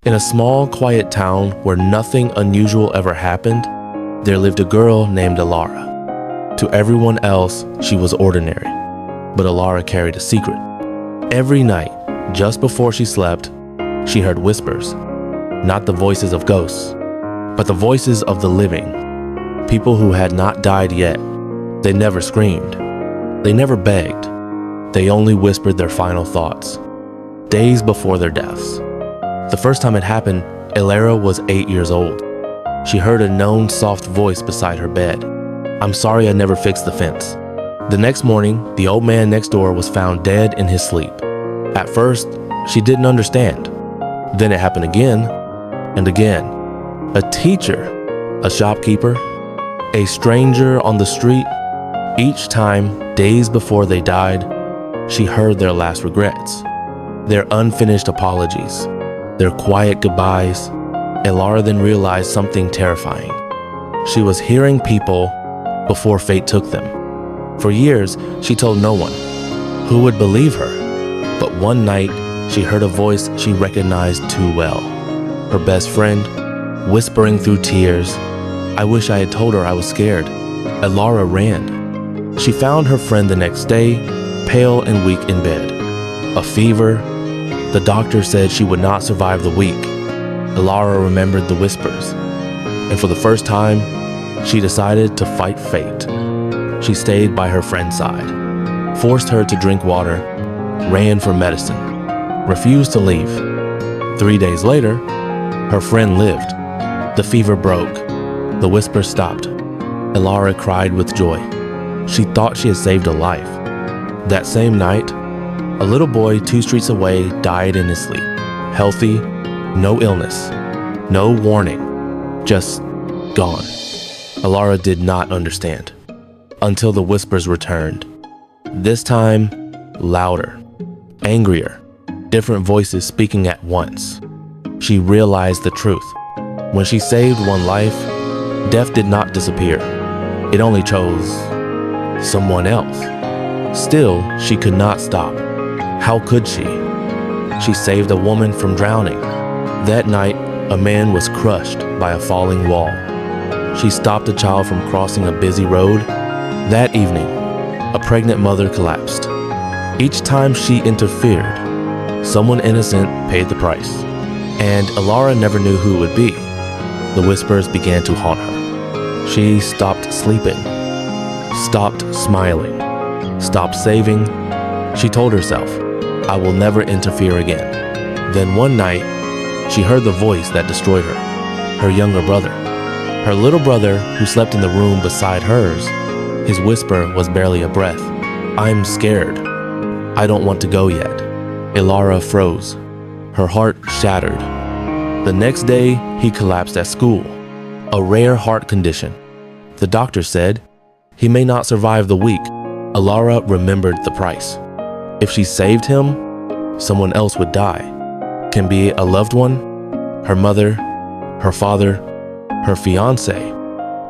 In a small, quiet town where nothing unusual ever happened, there lived a girl named Elara. To everyone else, she was ordinary, but Elara carried a secret. Every night, just before she slept, she heard whispers, not the voices of ghosts, but the voices of the living, people who had not died yet. They never screamed. They never begged. They only whispered their final thoughts, days before their deaths. The first time it happened, Elara was 8 years old. She heard a known soft voice beside her bed. "I'm sorry I never fixed the fence." The next morning, the old man next door was found dead in his sleep. At first, she didn't understand. Then it happened again and again. A teacher, a shopkeeper, a stranger on the street. Each time, days before they died, she heard their last regrets, their unfinished apologies, their quiet goodbyes. Elara then realized something terrifying. She was hearing people before fate took them. For years, she told no one. Who would believe her? But one night, she heard a voice she recognized too well. Her best friend, whispering through tears. I wish I had told her I was scared. Elara ran. She found her friend the next day, pale and weak in bed. A fever. The doctor said she would not survive the week. Elara remembered the whispers, and for the first time, she decided to fight fate. She stayed by her friend's side, forced her to drink water, ran for medicine, refused to leave. 3 days later, her friend lived. The fever broke. The whispers stopped. Elara cried with joy. She thought she had saved a life. That same night, a little boy 2 streets away died in his sleep. Healthy, no illness, no warning, just gone. Elara did not understand until the whispers returned. This time, louder, angrier, different voices speaking at once. She realized the truth. When she saved one life, death did not disappear. It only chose someone else. Still, she could not stop. How could she? She saved a woman from drowning. That night, a man was crushed by a falling wall. She stopped a child from crossing a busy road. That evening, a pregnant mother collapsed. Each time she interfered, someone innocent paid the price. And Elara never knew who it would be. The whispers began to haunt her. She stopped sleeping, stopped smiling, stopped saving. She told herself, I will never interfere again. Then one night, she heard the voice that destroyed her younger brother. Her little brother, who slept in the room beside hers, his whisper was barely a breath. I'm scared. I don't want to go yet. Elara froze. Her heart shattered. The next day, he collapsed at school, a rare heart condition. The doctor said he may not survive the week. Elara remembered the price. If she saved him, someone else would die. Can be a loved one, her mother, her father, her fiance,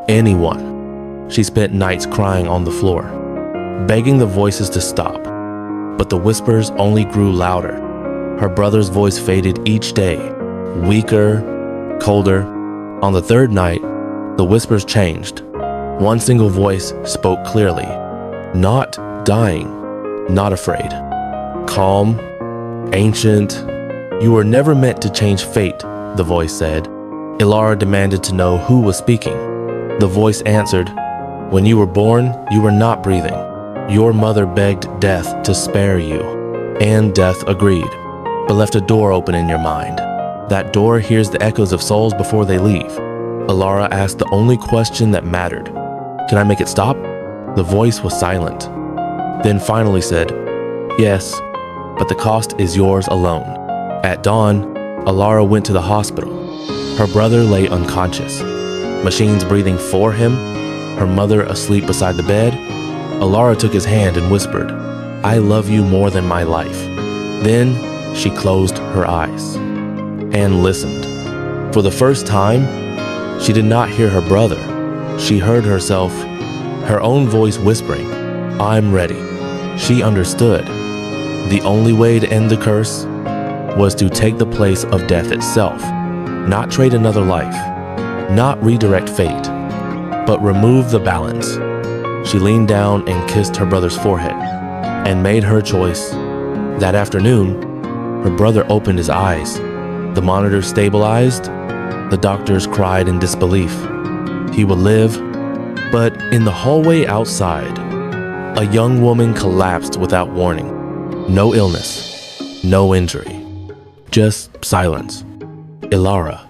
anyone. She spent nights crying on the floor, begging the voices to stop. But the whispers only grew louder. Her brother's voice faded each day, weaker, colder. On the third night, the whispers changed. One single voice spoke clearly. Not dying, not afraid. Calm, ancient. You were never meant to change fate, the voice said. Elara demanded to know who was speaking. The voice answered, when you were born, you were not breathing. Your mother begged death to spare you, and death agreed, but left a door open in your mind. That door hears the echoes of souls before they leave. Elara asked the only question that mattered. Can I make it stop? The voice was silent, then finally said, yes, but the cost is yours alone. At dawn, Elara went to the hospital. Her brother lay unconscious, machines breathing for him, her mother asleep beside the bed. Elara took his hand and whispered, I love you more than my life. Then she closed her eyes and listened. For the first time, she did not hear her brother. She heard herself, her own voice whispering, I'm ready. She understood. The only way to end the curse was to take the place of death itself, not trade another life, not redirect fate, but remove the balance. She leaned down and kissed her brother's forehead and made her choice. That afternoon, her brother opened his eyes. The monitor stabilized. The doctors cried in disbelief. He would live, but in the hallway outside, a young woman collapsed without warning. No illness, no injury, just silence. Elara.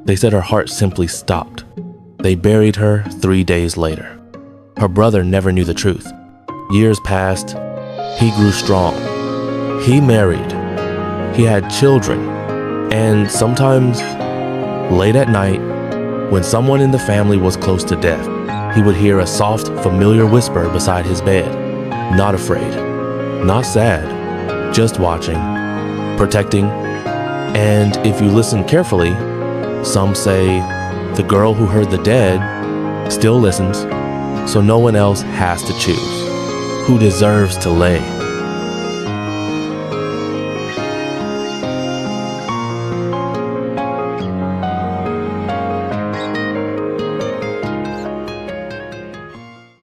They said her heart simply stopped. They buried her 3 days later. Her brother never knew the truth. Years passed. He grew strong. He married. He had children. And sometimes, late at night, when someone in the family was close to death, he would hear a soft, familiar whisper beside his bed. Not afraid, not sad, just watching, protecting. And if you listen carefully, some say the girl who heard the dead still listens, so no one else has to choose who deserves to lay.